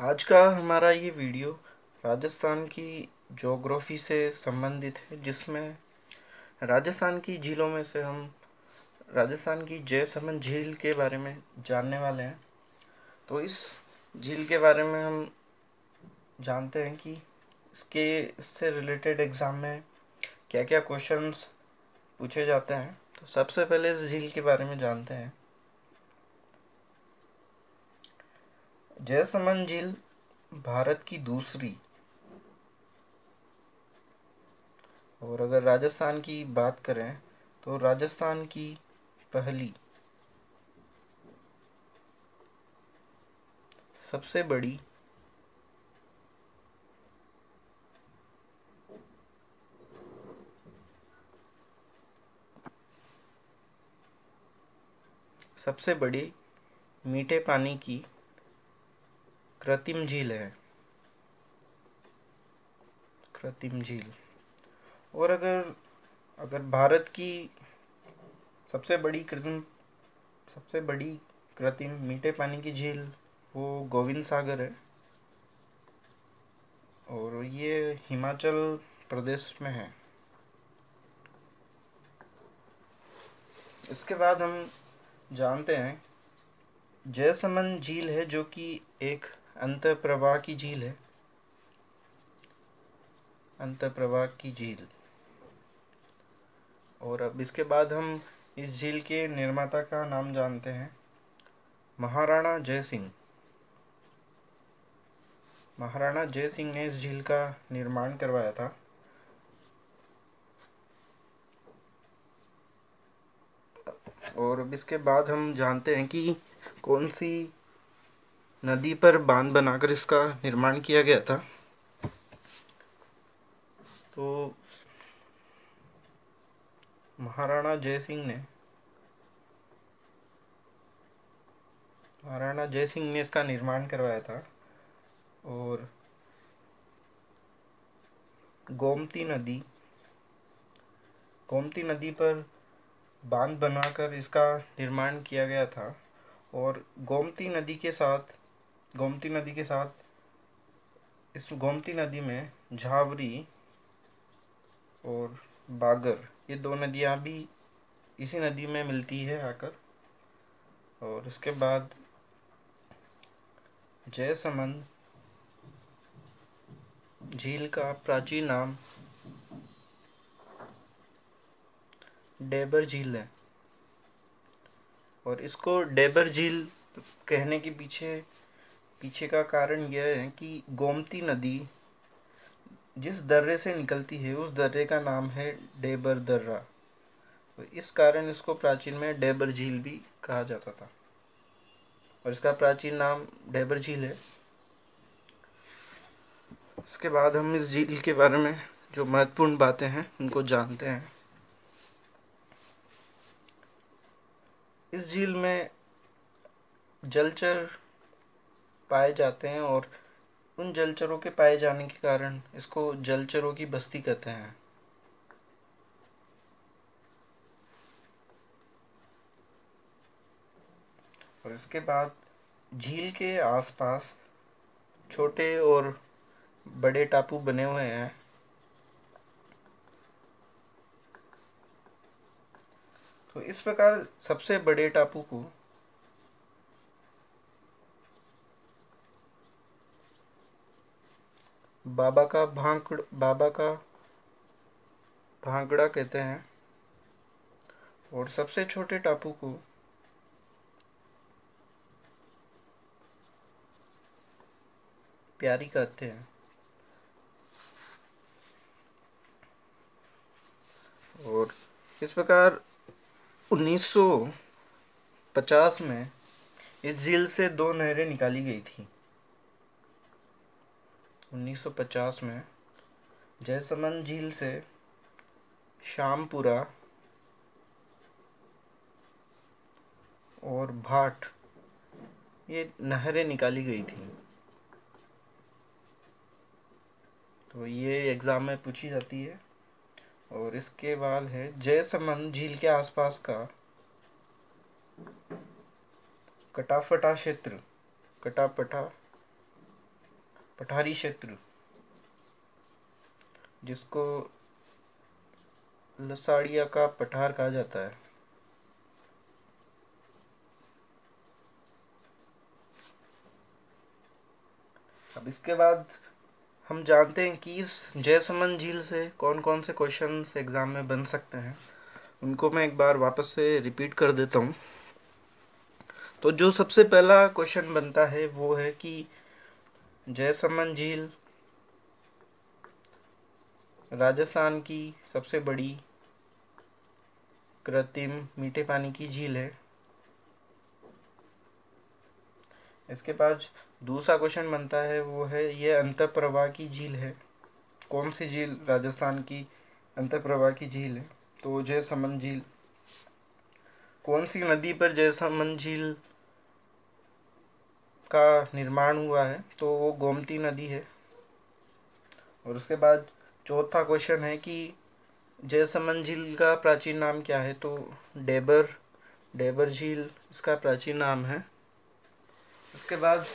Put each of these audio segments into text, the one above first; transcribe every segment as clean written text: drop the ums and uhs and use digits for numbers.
आज का हमारा ये वीडियो राजस्थान की ज्योग्राफी से संबंधित है, जिसमें राजस्थान की झीलों में से हम राजस्थान की जयसमंद झील के बारे में जानने वाले हैं। तो इस झील के बारे में हम जानते हैं कि इससे रिलेटेड एग्ज़ाम में क्या क्या क्वेश्चंस पूछे जाते हैं। तो सबसे पहले इस झील के बारे में जानते हैं। जयसमंद झील भारत की दूसरी, और अगर राजस्थान की बात करें तो राजस्थान की पहली, सबसे बड़ी, सबसे बड़ी मीठे पानी की कृत्रिम झील है। कृत्रिम झील। और अगर अगर भारत की सबसे बड़ी कृत्रिम सबसे बड़ी कृत्रिम मीठे पानी की झील, वो गोविंद सागर है, और ये हिमाचल प्रदेश में है। इसके बाद हम जानते हैं जयसमंद झील है, जो कि एक अंतःप्रवाह की झील है। अंतःप्रवाह की झील। और अब इसके बाद हम इस झील के निर्माता का नाम जानते हैं। महाराणा जय सिंह। महाराणा जय सिंह ने इस झील का निर्माण करवाया था। और अब इसके बाद हम जानते हैं कि कौन सी नदी पर बांध बनाकर इसका निर्माण किया गया था। तो महाराणा जय सिंह ने इसका निर्माण करवाया था। और गोमती नदी गोमती नदी पर बांध बनाकर इसका निर्माण किया गया था। और गोमती नदी के साथ इस गोमती नदी में झावरी और बागर, ये दो नदियाँ भी इसी नदी में मिलती है आकर। और इसके बाद जयसमंद झील का प्राचीन नाम डेबर झील है। और इसको डेबर झील कहने के पीछे पीछे का कारण यह है कि गोमती नदी जिस दर्रे से निकलती है, उस दर्रे का नाम है डेबर दर्रा। तो इस कारण इसको प्राचीन में डेबर झील भी कहा जाता था, और इसका प्राचीन नाम डेबर झील है। इसके बाद हम इस झील के बारे में जो महत्वपूर्ण बातें हैं उनको जानते हैं। इस झील में जलचर पाए जाते हैं, और उन जलचरों के पाए जाने के कारण इसको जलचरों की बस्ती कहते हैं। और इसके बाद झील के आसपास छोटे और बड़े टापू बने हुए हैं। तो इस प्रकार सबसे बड़े टापू को बाबा का भांगड़ा कहते हैं, और सबसे छोटे टापू को प्यारी कहते हैं। और इस प्रकार 1950 में इस झील से दो नहरें निकाली गई थी। 1950 में जयसमंद झील से शामपुरा और भाट, ये नहरें निकाली गई थी। तो ये एग्ज़ाम में पूछी जाती है। और इसके बाद है जयसमंद झील के आसपास का कटाफटा क्षेत्र। कटापटा पठारी क्षेत्र, जिसको लसाड़िया का पठार कहा जाता है। अब इसके बाद हम जानते हैं कि इस जयसमंद झील से कौन कौन से क्वेश्चंस एग्ज़ाम में बन सकते हैं। उनको मैं एक बार वापस से रिपीट कर देता हूँ। तो जो सबसे पहला क्वेश्चन बनता है वो है कि जयसमंद झील राजस्थान की सबसे बड़ी कृत्रिम मीठे पानी की झील है। इसके बाद दूसरा क्वेश्चन बनता है वो है ये अंतःप्रवाह की झील है। कौन सी झील राजस्थान की अंतःप्रवाह की झील है? तो जयसमंद झील। कौन सी नदी पर जयसमंद झील का निर्माण हुआ है? तो वो गोमती नदी है। और उसके बाद चौथा क्वेश्चन है कि जयसमंद झील का प्राचीन नाम क्या है? तो डेबर झील इसका प्राचीन नाम है। उसके बाद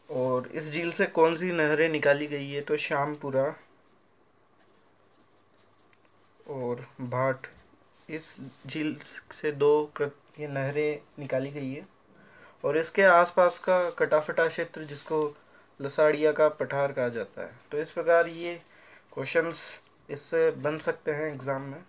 और इस झील से कौन सी नहरें निकाली गई है? तो श्यामपुरा और भाट, इस झील से दो ये नहरें निकाली गई है। और इसके आसपास का कटाफटा क्षेत्र, जिसको लसाड़िया का पठार कहा जाता है। तो इस प्रकार ये क्वेश्चंस इससे बन सकते हैं एग्ज़ाम में।